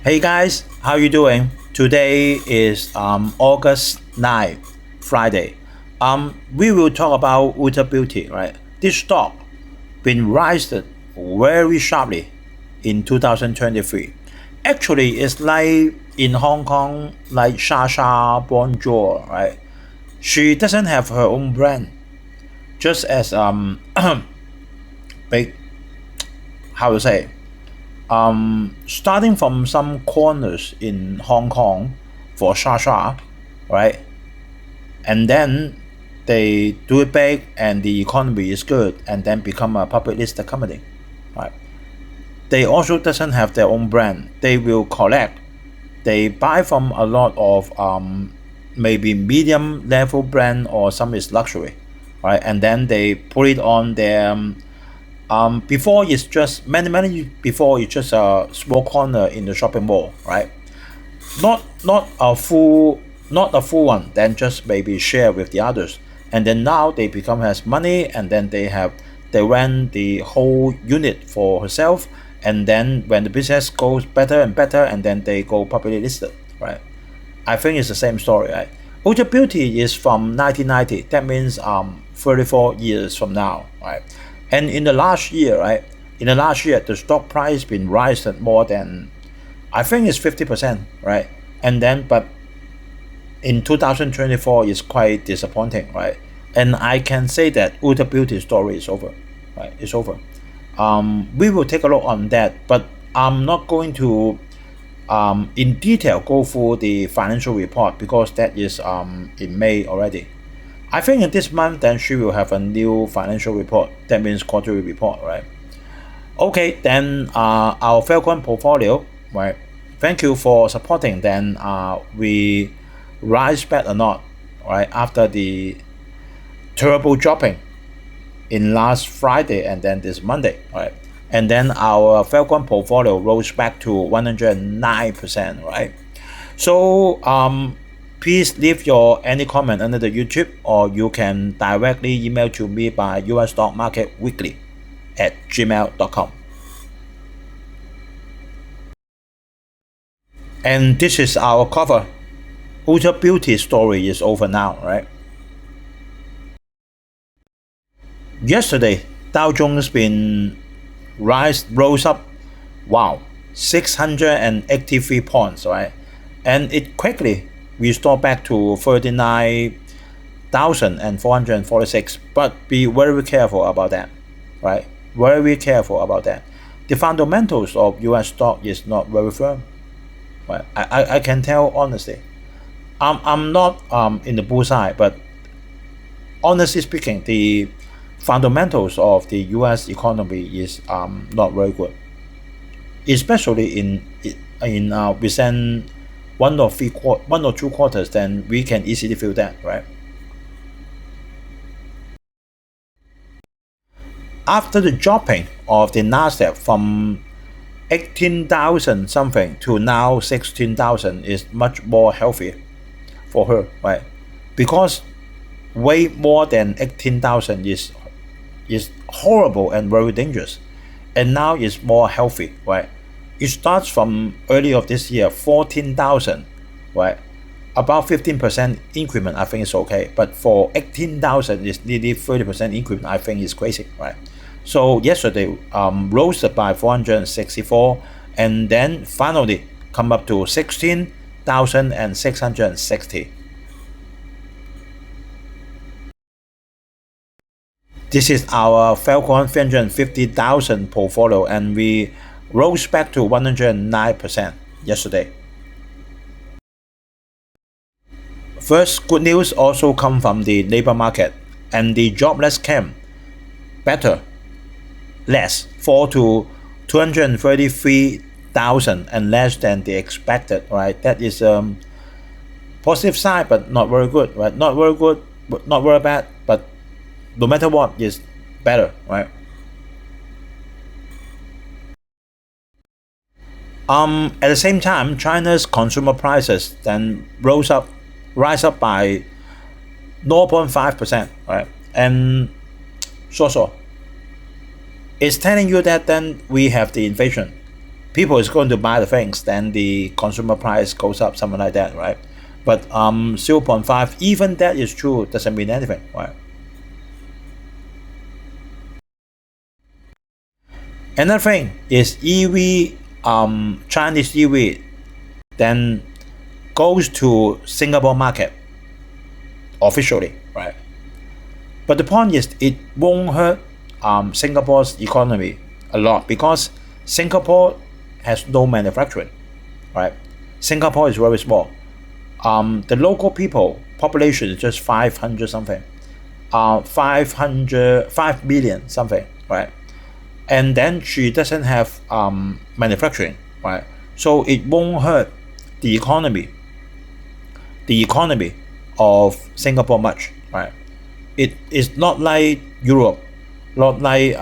Hey guys, how you doing? Today is August 9th, Friday. We will talk about Ulta Beauty, right? This stock been rising very sharply in 2023. Actually, it's like in Hong Kong, like Sasha Bonjour, right? She doesn't have her own brand, just as big, how to say, starting from some corners in Hong Kong for Sasha, right? And then they do it big and the economy is good and then become a public listed company, right? They also doesn't have their own brand. They will collect. They buy from a lot of maybe medium level brand or some is luxury, right? And then they put it on their before it's just many before it's just a small corner in the shopping mall, right? Not a full one, then just maybe share with the others, and then now they become has money, and then they rent the whole unit for herself, and then when the business goes better and better, and then they go publicly listed, right? I think it's the same story, right? Ultra Beauty is from 1990. That means 34 years from now, right? And in the last year, right? In the last year, the stock price been rising more than, I think it's 50%, right? And then, but in 2024 is quite disappointing, right? And I can say that Ultra Beauty story is over, right? It's over. We will take a look on that, but I'm not going to in detail go through the financial report because that is in May already. I think in this month then she will have a new financial report. That means quarterly report, right? Okay, then our Falcon portfolio, right? Thank you for supporting. Then we rise back or not, right? After the terrible dropping in last Friday and then this Monday, right? And then our Falcon portfolio rose back to 109%, right? So please leave your any comment under the YouTube, or you can directly email to me by USstockmarketweekly at gmail.com. And this is our cover. Ultra Beauty story is over now, right? Yesterday, Dow Jones been rose up, wow, 683 points, right? And it quickly restored back to 39,446. But be very careful about that, right? Very careful about that. The fundamentals of US stock is not very firm, right? I can tell honestly. I'm not in the bullseye, but honestly speaking, the fundamentals of the US economy is not very good, especially in within 1 or 2 quarters. Then we can easily feel that, right? After the dropping of the Nasdaq from 18,000 something to now 16,000 is much more healthy for her, right? Because way more than 18,000 is horrible and very dangerous, and now it's more healthy, right? It starts from early of this year 14,000, right? About 15% increment, I think it's okay, but for 18,000 is nearly 30% increment. I think it's crazy, right? So yesterday rose by 464, and then finally come up to 16,660. This is our Falcon 350,000 portfolio, and we rose back to 109% yesterday. First, good news also come from the labor market, and the jobless came better, less, fall to 233,000 and less than the expected, right? That is positive side, but not very good, right? Not very good, but not very bad, but no matter what is better, right? At the same time, China's consumer prices then rise up by 0.5%, right? And so it's telling you that then we have the inflation, people is going to buy the things, then the consumer price goes up, something like that, right? But 0.5, even that is true, doesn't mean anything, right? Another thing is EV, Chinese EV then goes to Singapore market officially, right? But the point is, it won't hurt Singapore's economy a lot because Singapore has no manufacturing, right? Singapore is very small. The local population is just 500 something, 5 million something, right? And then she doesn't have manufacturing, right? So it won't hurt the economy of Singapore much, right? It is not like Europe, not like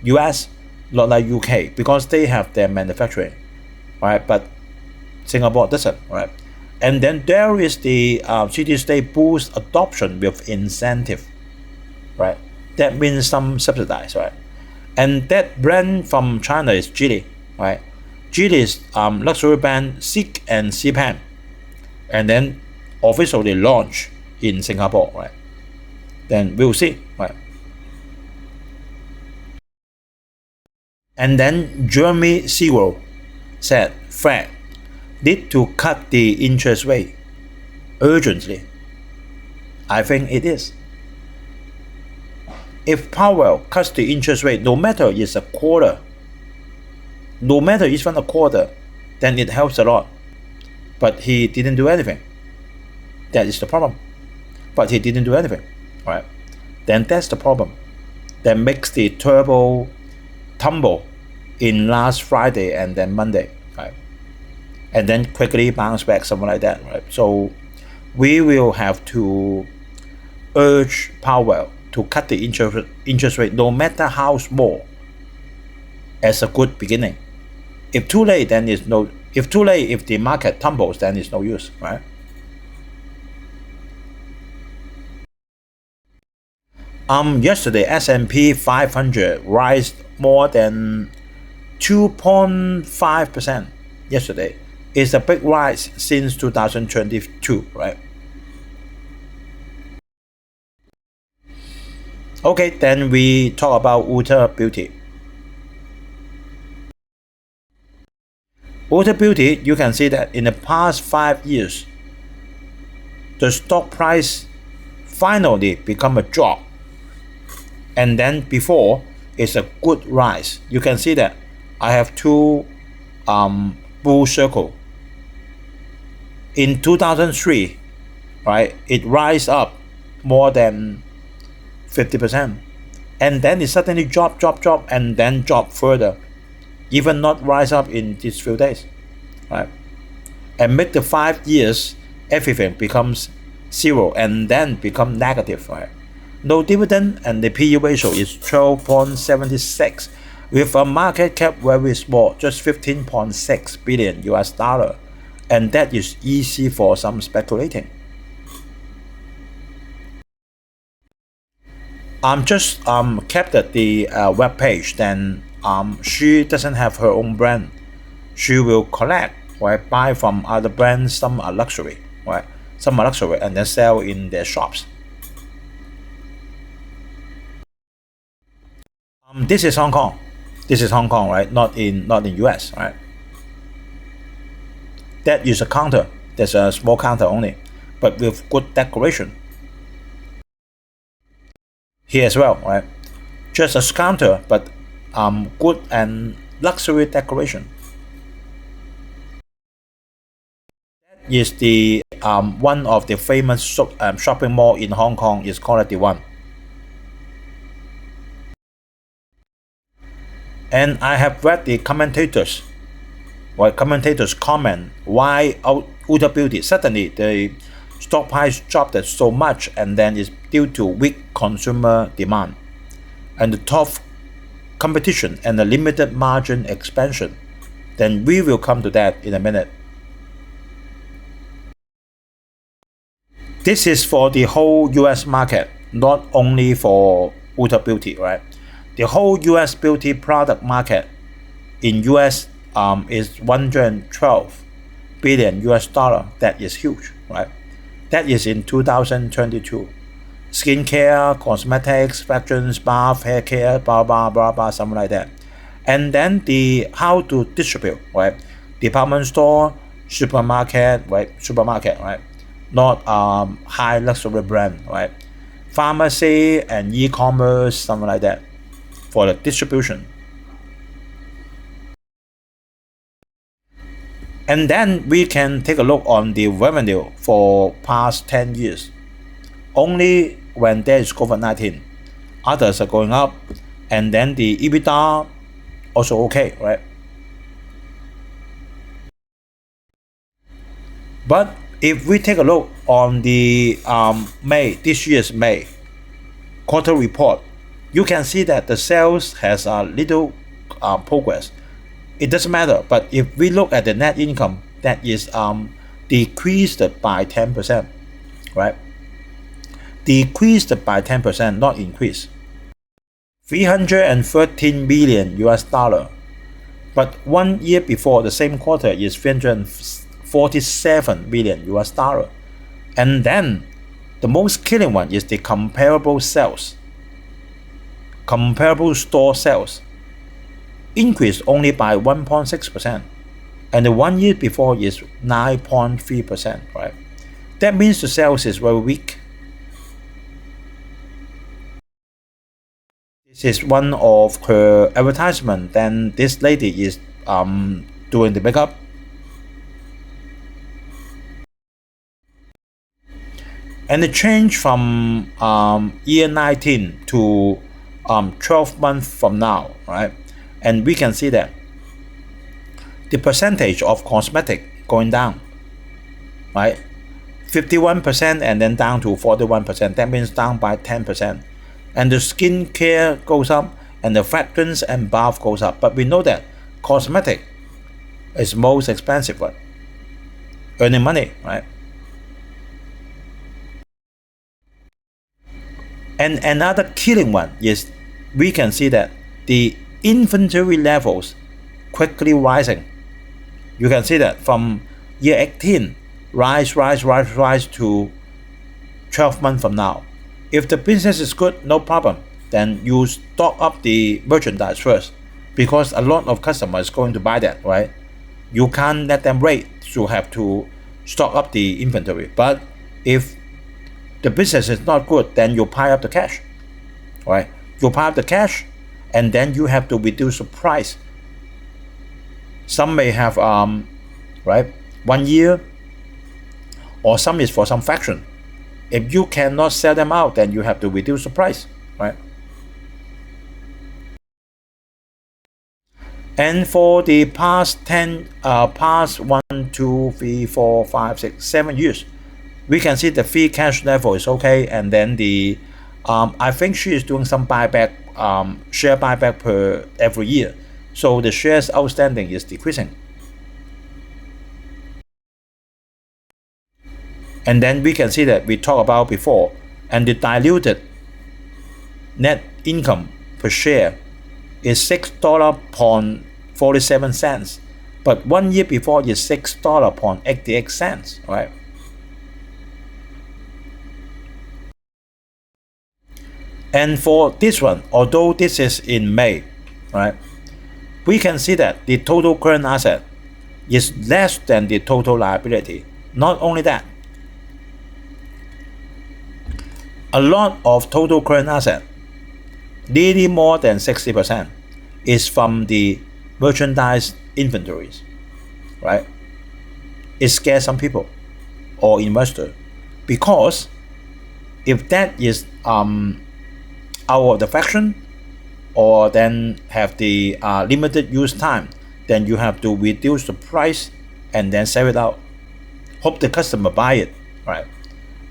US, not like UK, because they have their manufacturing, right? But Singapore doesn't, right? And then there is the city-state boost adoption with incentive, right? That means some subsidize, right? And that brand from China is Geely, right? Geely's luxury brand Seek and Sipan, and then officially launch in Singapore, right? Then we'll see, right? And then Jeremy Siegel said Fed need to cut the interest rate urgently. I think it is. If Powell cuts the interest rate, no matter it's a quarter, no matter it's even a quarter, then it helps a lot. But he didn't do anything. That is the problem. But he didn't do anything, right? Then that's the problem. That makes the turbo tumble in last Friday and then Monday, right? And then quickly bounce back, something like that, right? So we will have to urge Powell to cut the interest rate, no matter how small, as a good beginning. If too late, then it's no. If too late, if the market tumbles, then it's no use, right? Yesterday S&P 500 rise more than 2.5%. Yesterday is a big rise since 2022, right? Okay, then we talk about Ulta Beauty. Ulta Beauty, you can see that in the past 5 years, the stock price finally become a drop, and then before it's a good rise. You can see that I have two bull circle. In 2003, right, it rise up more than 50%, and then it suddenly drop, and then drop further, even not rise up in these few days, right? And make the 5 years everything becomes zero and then become negative, right? No dividend, and the PE ratio is 12.76 with a market cap very small, just 15.6 billion US dollar, and that is easy for some speculating. Just captured the web page. Then she doesn't have her own brand. She will collect, right, buy from other brands. Some are luxury, right? Some are luxury, and then sell in their shops. This is Hong Kong. This is Hong Kong, right? Not in US, right? That is a counter. There's a small counter only, but with good decoration. Here as well, right? Just a counter, but good and luxury decoration. That is the one of the famous shopping mall in Hong Kong is called the One. And I have read the commentators, commentators comment why Ulta Beauty suddenly the stock price dropped so much, and then it's due to weak consumer demand and the tough competition and the limited margin expansion. Then we will come to that in a minute. This is for the whole US market, not only for Ulta Beauty, right? The whole US beauty product market in US is 112 billion US dollar. That is huge, right? That is in 2022. Skincare, cosmetics, fractions, bath, hair care, blah blah blah blah, something like that. And then the how to distribute, right? Department store, supermarket, right? Supermarket, right? Not high luxury brand, right? Pharmacy and e-commerce, something like that, for the distribution. And then we can take a look on the revenue for past 10 years. Only when there is COVID-19, others are going up, and then the EBITDA also okay, right? But if we take a look on the this year's May quarter report, you can see that the sales has a little progress. It doesn't matter, but if we look at the net income, that is decreased by 10%, right? Decreased by 10%, not increased. 313 billion US dollar. But 1 year before, the same quarter is 347 billion US dollar. And then the most killing one is the comparable sales. Comparable store sales increased only by 1.6%. And the 1 year before is 9.3%, right? That means the sales is very weak. This is one of her advertisement. Then this lady is doing the makeup. And the change from year 19 to 12 months from now, right? And we can see that the percentage of cosmetic going down, right? 51% and then down to 41%. That means down by 10%. And the skincare goes up, and the fragrance and bath goes up. But we know that cosmetic is most expensive one, earning money, right? And another killing one is we can see that the inventory levels quickly rising. You can see that from year 18, rise to 12 months from now. If the business is good, no problem. Then you stock up the merchandise first, because a lot of customers going to buy that, right? You can't let them wait, so have to stock up the inventory. But if the business is not good, then you pile up the cash, right? You pile up the cash, and then you have to reduce the price. Some may have right, 1 year, or some is for some fraction. If you cannot sell them out, then you have to reduce the price, right? And for the past 1, 2, 3, 4, 5, 6, 7 years, we can see the free cash level is okay. And then the I think she is doing some buyback, share buyback per every year. So the shares outstanding is decreasing. And then we can see that we talked about before, and the diluted net income per share is $6.47, but 1 year before is $6.88, right? And for this one, although this is in May, right, we can see that the total current asset is less than the total liability. Not only that, a lot of total current asset, nearly more than 60%, is from the merchandise inventories, right? It scares some people or investor, because if that is out of the fraction, or then have the limited use time, then you have to reduce the price and then sell it out. Hope the customer buy it, right?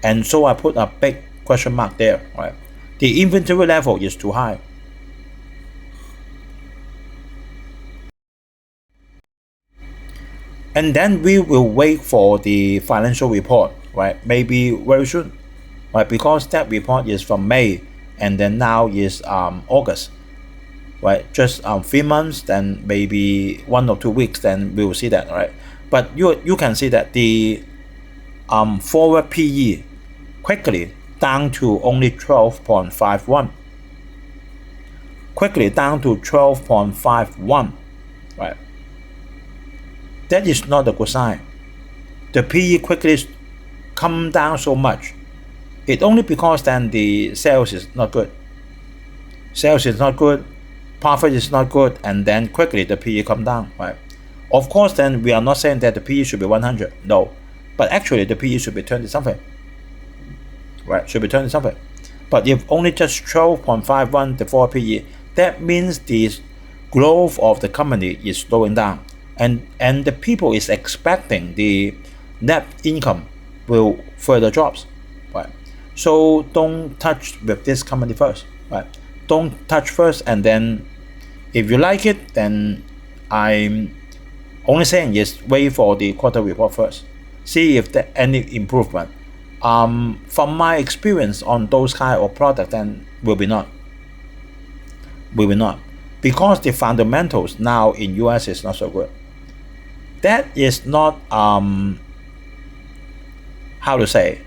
And so I put a big question mark there, right? The inventory level is too high. And then we will wait for the financial report, right? Maybe very soon, right? Because that report is from May, and then now is August. right? Just 3 months, then maybe 1 or 2 weeks, then we will see that, right? But you can see that the forward PE quickly down to only 12.51, quickly down to 12.51, right? That is not a good sign. The PE quickly come down so much. It only because then the sales is not good. Sales is not good, profit is not good, and then quickly the PE come down, right? Of course, then we are not saying that the PE should be 100, no, but actually the PE should be 20 something, right? Should be 20 something. But if only just 12.51 the forward PE, that means the growth of the company is slowing down, and the people is expecting the net income will further drops, right? So don't touch with this company first, right? Don't touch first, and then if you like it, then I'm only saying is wait for the quarter report first, see if there any improvement. From my experience on those kind of product, then will be not, because the fundamentals now in US is not so good. That is not how to say,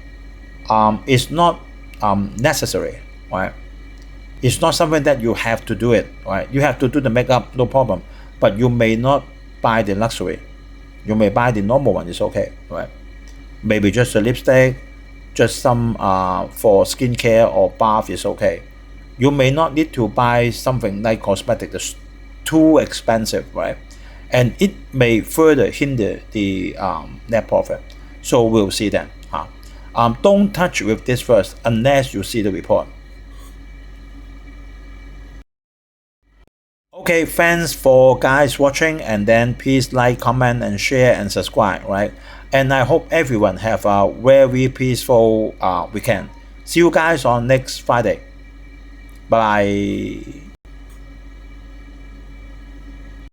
it's not necessary, right? It's not something that you have to do it, right? You have to do the makeup, no problem, but you may not buy the luxury. You may buy the normal one, it's okay, right? Maybe just a lipstick, just some for skincare or bath is okay. You may not need to buy something like cosmetic that's too expensive, right? And it may further hinder the net profit. So we'll see then. Don't touch with this first unless you see the report. Okay, thanks for guys watching, and then please like, comment, and share and subscribe, right? And I hope everyone have a very peaceful weekend. See you guys on next Friday. Bye.